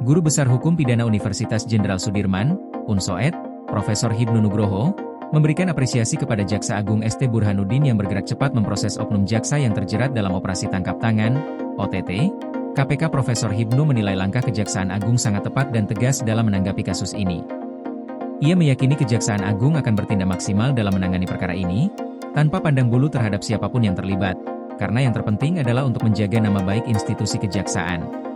Guru Besar Hukum Pidana Universitas Jenderal Sudirman, UNSOED, Profesor Hibnu Nugroho, memberikan apresiasi kepada Jaksa Agung ST Burhanuddin yang bergerak cepat memproses oknum jaksa yang terjerat dalam operasi tangkap tangan, OTT. KPK. Profesor Hibnu menilai langkah Kejaksaan Agung sangat tepat dan tegas dalam menanggapi kasus ini. Ia meyakini Kejaksaan Agung akan bertindak maksimal dalam menangani perkara ini, tanpa pandang bulu terhadap siapapun yang terlibat, karena yang terpenting adalah untuk menjaga nama baik institusi kejaksaan.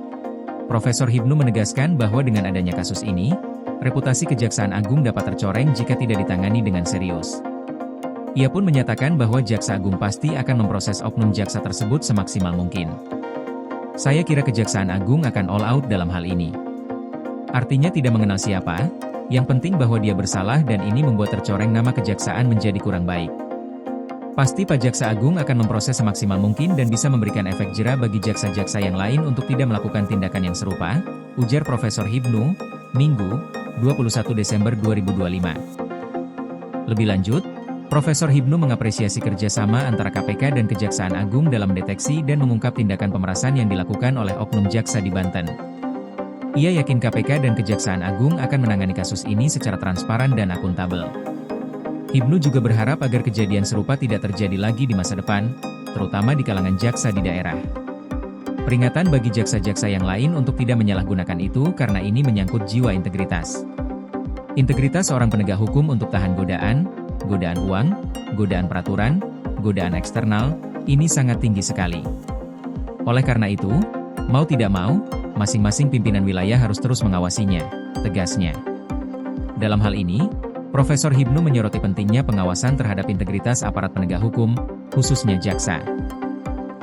Profesor Hibnu menegaskan bahwa dengan adanya kasus ini, reputasi Kejaksaan Agung dapat tercoreng jika tidak ditangani dengan serius. Ia pun menyatakan bahwa Jaksa Agung pasti akan memproses oknum jaksa tersebut semaksimal mungkin. Saya kira Kejaksaan Agung akan all out dalam hal ini. Artinya tidak mengenal siapa, yang penting bahwa dia bersalah dan ini membuat tercoreng nama kejaksaan menjadi kurang baik. Pasti Pak Jaksa Agung akan memproses semaksimal mungkin dan bisa memberikan efek jera bagi jaksa-jaksa yang lain untuk tidak melakukan tindakan yang serupa, ujar Profesor Hibnu, Minggu, 21 Desember 2025. Lebih lanjut, Profesor Hibnu mengapresiasi kerjasama antara KPK dan Kejaksaan Agung dalam mendeteksi dan mengungkap tindakan pemerasan yang dilakukan oleh oknum jaksa di Banten. Ia yakin KPK dan Kejaksaan Agung akan menangani kasus ini secara transparan dan akuntabel. Hibnu juga berharap agar kejadian serupa tidak terjadi lagi di masa depan, terutama di kalangan jaksa di daerah. Peringatan bagi jaksa-jaksa yang lain untuk tidak menyalahgunakan itu karena ini menyangkut jiwa integritas. Integritas seorang penegak hukum untuk tahan godaan, godaan uang, godaan peraturan, godaan eksternal, ini sangat tinggi sekali. Oleh karena itu, mau tidak mau, masing-masing pimpinan wilayah harus terus mengawasinya, tegasnya. Dalam hal ini, Profesor Hibnu menyoroti pentingnya pengawasan terhadap integritas aparat penegak hukum, khususnya jaksa.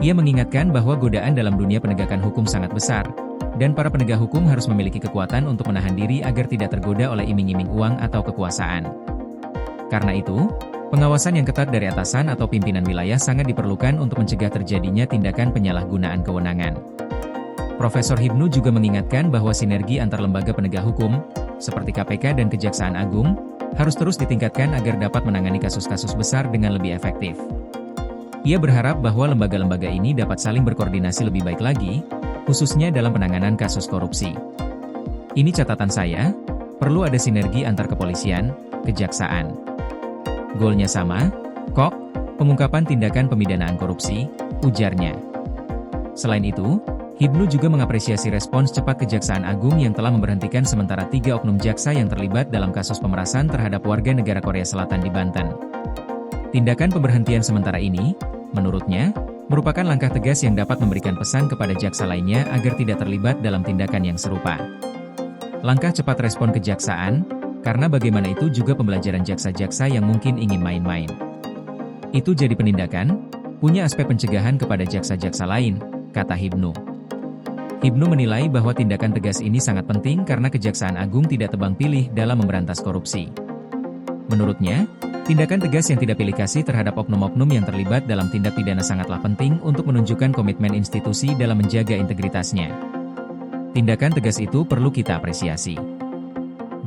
Ia mengingatkan bahwa godaan dalam dunia penegakan hukum sangat besar, dan para penegak hukum harus memiliki kekuatan untuk menahan diri agar tidak tergoda oleh iming-iming uang atau kekuasaan. Karena itu, pengawasan yang ketat dari atasan atau pimpinan wilayah sangat diperlukan untuk mencegah terjadinya tindakan penyalahgunaan kewenangan. Profesor Hibnu juga mengingatkan bahwa sinergi antar lembaga penegak hukum, seperti KPK dan Kejaksaan Agung, harus terus ditingkatkan agar dapat menangani kasus-kasus besar dengan lebih efektif. Ia berharap bahwa lembaga-lembaga ini dapat saling berkoordinasi lebih baik lagi, khususnya dalam penanganan kasus korupsi. Ini catatan saya, perlu ada sinergi antar kepolisian, kejaksaan. Goalnya sama, kok, pengungkapan tindakan pemidanaan korupsi, ujarnya. Selain itu, Hibnu juga mengapresiasi respons cepat Kejaksaan Agung yang telah memberhentikan sementara 3 oknum jaksa yang terlibat dalam kasus pemerasan terhadap warga negara Korea Selatan di Banten. Tindakan pemberhentian sementara ini, menurutnya, merupakan langkah tegas yang dapat memberikan pesan kepada jaksa lainnya agar tidak terlibat dalam tindakan yang serupa. Langkah cepat respon kejaksaan, karena bagaimana itu juga pembelajaran jaksa-jaksa yang mungkin ingin main-main. Itu jadi penindakan, punya aspek pencegahan kepada jaksa-jaksa lain, kata Hibnu. Hibnu menilai bahwa tindakan tegas ini sangat penting karena Kejaksaan Agung tidak tebang pilih dalam memberantas korupsi. Menurutnya, tindakan tegas yang tidak pilih kasih terhadap oknum-oknum yang terlibat dalam tindak pidana sangatlah penting untuk menunjukkan komitmen institusi dalam menjaga integritasnya. Tindakan tegas itu perlu kita apresiasi.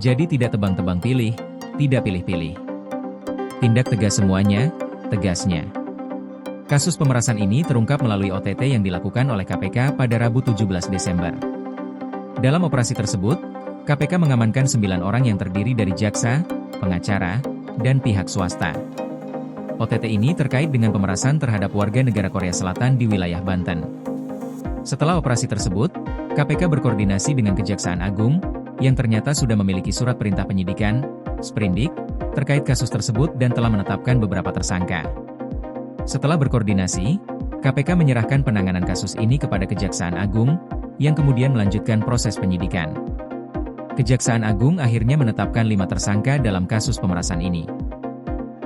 Jadi tidak tebang-tebang pilih, tidak pilih-pilih. Tindak tegas semuanya, tegasnya. Kasus pemerasan ini terungkap melalui OTT yang dilakukan oleh KPK pada Rabu 17 Desember. Dalam operasi tersebut, KPK mengamankan 9 orang yang terdiri dari jaksa, pengacara, dan pihak swasta. OTT ini terkait dengan pemerasan terhadap warga negara Korea Selatan di wilayah Banten. Setelah operasi tersebut, KPK berkoordinasi dengan Kejaksaan Agung, yang ternyata sudah memiliki surat perintah penyidikan, sprindik, terkait kasus tersebut dan telah menetapkan beberapa tersangka. Setelah berkoordinasi, KPK menyerahkan penanganan kasus ini kepada Kejaksaan Agung, yang kemudian melanjutkan proses penyidikan. Kejaksaan Agung akhirnya menetapkan 5 tersangka dalam kasus pemerasan ini.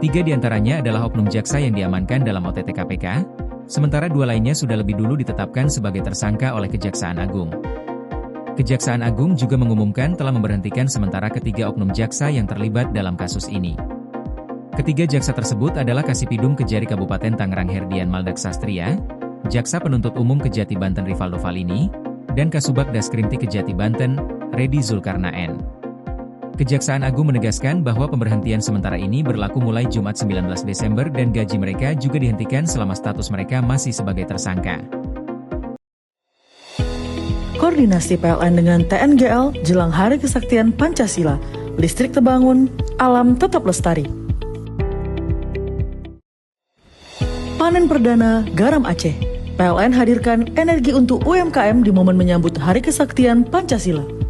3 diantaranya adalah oknum jaksa yang diamankan dalam OTT KPK, sementara 2 lainnya sudah lebih dulu ditetapkan sebagai tersangka oleh Kejaksaan Agung. Kejaksaan Agung juga mengumumkan telah memberhentikan sementara ketiga oknum jaksa yang terlibat dalam kasus ini. Ketiga jaksa tersebut adalah Kasipidum Kejari Kabupaten Tangerang Herdian Maldak Sastria, Jaksa Penuntut Umum Kejati Banten Rivaldo Valini, dan Kasubag Daskrimti Kejati Banten, Redi Zulkarnaen. Kejaksaan Agung menegaskan bahwa pemberhentian sementara ini berlaku mulai Jumat 19 Desember dan gaji mereka juga dihentikan selama status mereka masih sebagai tersangka. Koordinasi PLN dengan TNGL jelang Hari Kesaktian Pancasila. Listrik terbangun, alam tetap lestari. Panen perdana garam Aceh. PLN hadirkan energi untuk UMKM di momen menyambut Hari Kesaktian Pancasila.